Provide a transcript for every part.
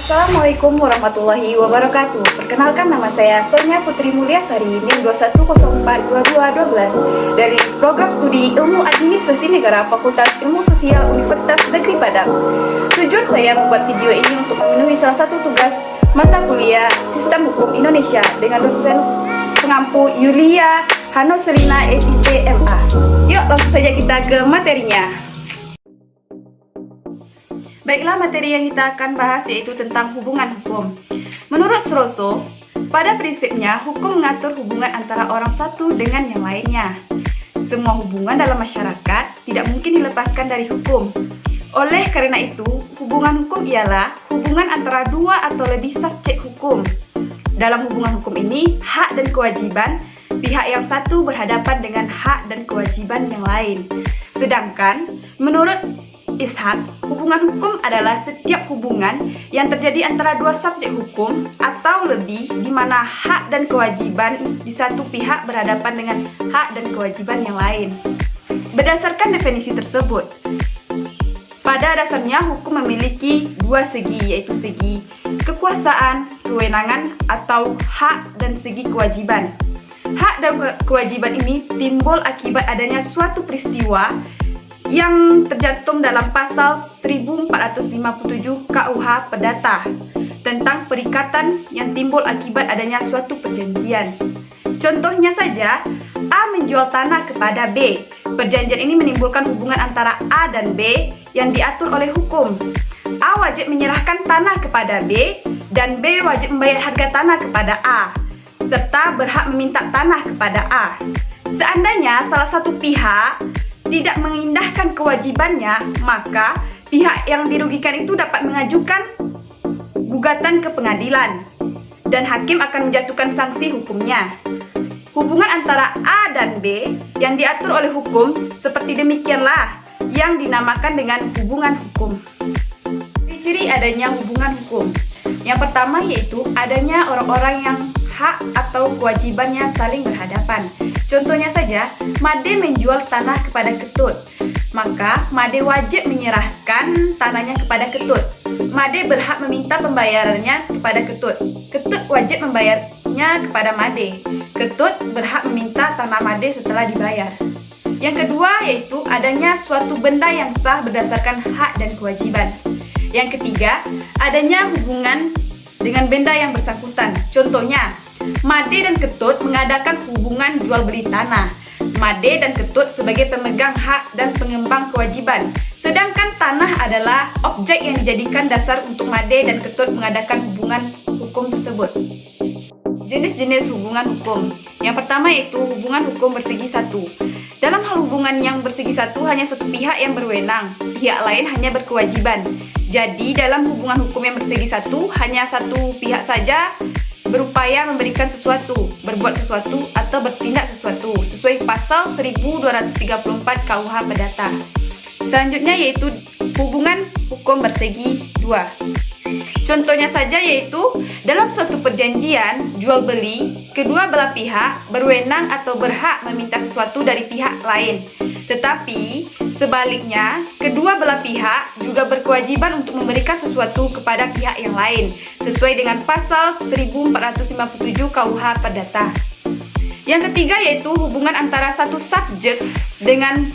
Assalamualaikum warahmatullahi wabarakatuh. Perkenalkan, nama saya Sonia Putri Mulyasari, NIM 21042212 dari Program Studi Ilmu Administrasi Negara Fakultas Ilmu Sosial Universitas Negeri Padang. Tujuan saya membuat video ini untuk memenuhi salah satu tugas mata kuliah Sistem Hukum Indonesia dengan dosen pengampu Yulia Hanoselina SIP MA. Yuk langsung saja kita ke materinya. Baiklah, materi yang kita akan bahas yaitu tentang hubungan hukum. Menurut Suroso, pada prinsipnya hukum mengatur hubungan antara orang satu dengan yang lainnya. Semua hubungan dalam masyarakat tidak mungkin dilepaskan dari hukum. Oleh karena itu, hubungan hukum ialah hubungan antara dua atau lebih subjek hukum. Dalam hubungan hukum ini, hak dan kewajiban pihak yang satu berhadapan dengan hak dan kewajiban yang lain. Sedangkan, menurut Ishak, hubungan hukum adalah setiap hubungan yang terjadi antara dua subjek hukum atau lebih di mana hak dan kewajiban di satu pihak berhadapan dengan hak dan kewajiban yang lain. Berdasarkan definisi tersebut, pada dasarnya hukum memiliki dua segi, yaitu segi kekuasaan, kewenangan, atau hak dan segi kewajiban. Hak dan kewajiban ini timbul akibat adanya suatu peristiwa yang tercantum dalam pasal 1457 KUH Perdata tentang perikatan yang timbul akibat adanya suatu perjanjian. Contohnya saja, A menjual tanah kepada B. Perjanjian ini menimbulkan hubungan antara A dan B yang diatur oleh hukum. A wajib menyerahkan tanah kepada B dan B wajib membayar harga tanah kepada A, serta berhak meminta tanah kepada A. Seandainya salah satu pihak tidak mengindahkan kewajibannya, maka pihak yang dirugikan itu dapat mengajukan gugatan ke pengadilan dan hakim akan menjatuhkan sanksi hukumnya. Hubungan antara A dan B yang diatur oleh hukum seperti demikianlah yang dinamakan dengan hubungan hukum. Ciri-ciri adanya hubungan hukum. Yang pertama yaitu adanya orang-orang yang hak atau kewajibannya saling berhadapan. Contohnya saja, Made menjual tanah kepada Ketut, maka Made wajib menyerahkan tanahnya kepada Ketut. Made berhak meminta pembayarannya kepada Ketut. Ketut wajib membayarnya kepada Made. Ketut berhak meminta tanah Made setelah dibayar. Yang kedua yaitu adanya suatu benda yang sah berdasarkan hak dan kewajiban. Yang ketiga, adanya hubungan dengan benda yang bersangkutan. Contohnya, Made dan Ketut mengadakan hubungan jual beli tanah. Made dan Ketut sebagai pemegang hak dan pengembang kewajiban. Sedangkan tanah adalah objek yang dijadikan dasar untuk Made dan Ketut mengadakan hubungan hukum tersebut. Jenis-jenis hubungan hukum. Yang pertama yaitu hubungan hukum bersegi satu. Dalam hal hubungan yang bersegi satu, hanya satu pihak yang berwenang, pihak lain hanya berkewajiban. Jadi dalam hubungan hukum yang bersegi satu, hanya satu pihak saja berupaya memberikan sesuatu, berbuat sesuatu, atau bertindak sesuatu sesuai pasal 1234 KUH Perdata. Selanjutnya yaitu hubungan hukum bersegi dua. Contohnya saja yaitu dalam suatu perjanjian jual beli, kedua belah pihak berwenang atau berhak meminta sesuatu dari pihak lain. Tetapi sebaliknya, kedua belah pihak juga berkewajiban untuk memberikan sesuatu kepada pihak yang lain sesuai dengan pasal 1457 KUH Perdata. Yang ketiga yaitu hubungan antara satu subjek dengan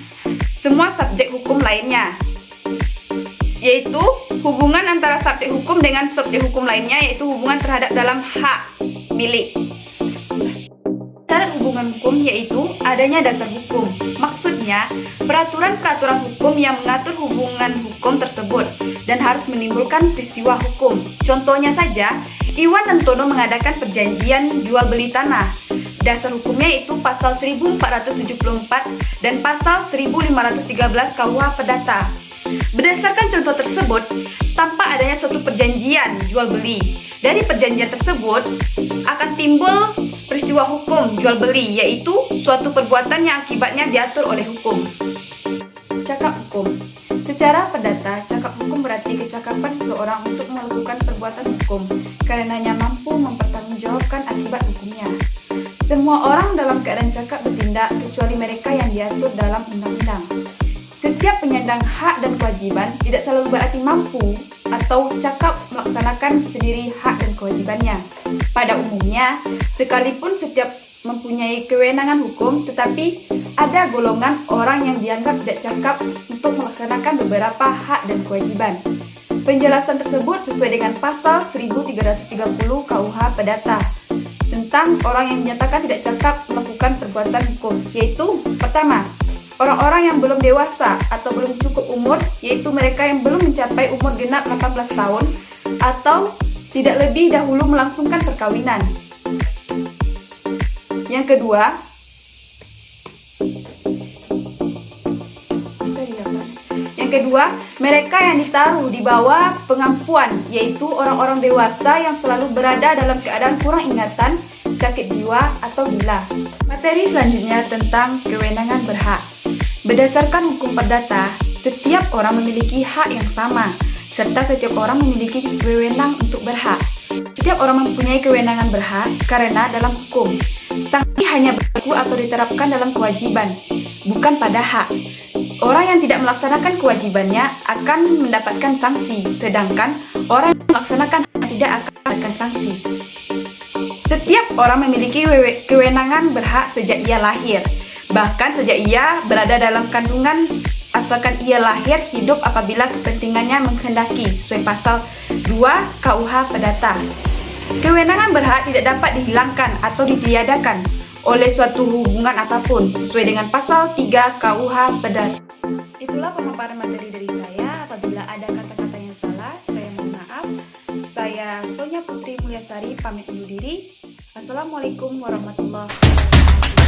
semua subjek hukum lainnya, yaitu hubungan antara subjek hukum dengan subjek hukum lainnya, yaitu hubungan terhadap dalam hak milik. Syarat hubungan hukum yaitu adanya dasar hukum. Maksudnya, peraturan-peraturan hukum yang mengatur hubungan hukum tersebut dan harus menimbulkan peristiwa hukum. Contohnya saja, Iwan dan Tono mengadakan perjanjian jual beli tanah. Dasar hukumnya yaitu pasal 1474 dan pasal 1513 KUH Perdata. Berdasarkan contoh tersebut, tanpa adanya suatu perjanjian jual beli, dari perjanjian tersebut akan timbul peristiwa hukum jual beli, yaitu suatu perbuatan yang akibatnya diatur oleh hukum. Cakap hukum. Secara perdata, cakap hukum berarti kecakapan seseorang untuk melakukan perbuatan hukum karenanya mampu mempertanggungjawabkan akibat hukumnya. Semua orang dalam keadaan cakap bertindak kecuali mereka yang diatur dalam undang-undang. Setiap penyandang hak dan kewajiban tidak selalu berarti mampu atau cakap melaksanakan sendiri hak dan kewajibannya. Pada umumnya, sekalipun setiap mempunyai kewenangan hukum, tetapi ada golongan orang yang dianggap tidak cakap untuk melaksanakan beberapa hak dan kewajiban. Penjelasan tersebut sesuai dengan pasal 1330 KUH Perdata tentang orang yang dinyatakan tidak cakap melakukan perbuatan hukum, yaitu pertama, orang-orang yang belum dewasa atau belum cukup umur, yaitu mereka yang belum mencapai umur genap 18 tahun atau tidak lebih dahulu melangsungkan perkawinan. Yang kedua, mereka yang ditaruh di bawah pengampuan, yaitu orang-orang dewasa yang selalu berada dalam keadaan kurang ingatan, sakit jiwa, atau gila. Materi selanjutnya tentang kewenangan berhak. Berdasarkan hukum perdata, setiap orang memiliki hak yang sama, serta setiap orang memiliki wewenang untuk berhak. Setiap orang mempunyai kewenangan berhak karena dalam hukum, sanksi hanya berlaku atau diterapkan dalam kewajiban, bukan pada hak. Orang yang tidak melaksanakan kewajibannya akan mendapatkan sanksi, sedangkan orang yang melaksanakan tidak akan mendapatkan sanksi. Setiap orang memiliki kewenangan berhak sejak ia lahir, bahkan sejak ia berada dalam kandungan, asalkan ia lahir hidup apabila kepentingannya menghendaki, sesuai pasal 2 KUH Perdata. Kewenangan berhak tidak dapat dihilangkan atau ditiadakan oleh suatu hubungan apapun, sesuai dengan pasal 3 KUH Perdata. Itulah pemaparan materi dari saya. Apabila ada kata-kata yang salah, saya mohon maaf. Saya Sonya Putri Mulyasari pamit undur diri. Assalamualaikum warahmatullahi wabarakatuh.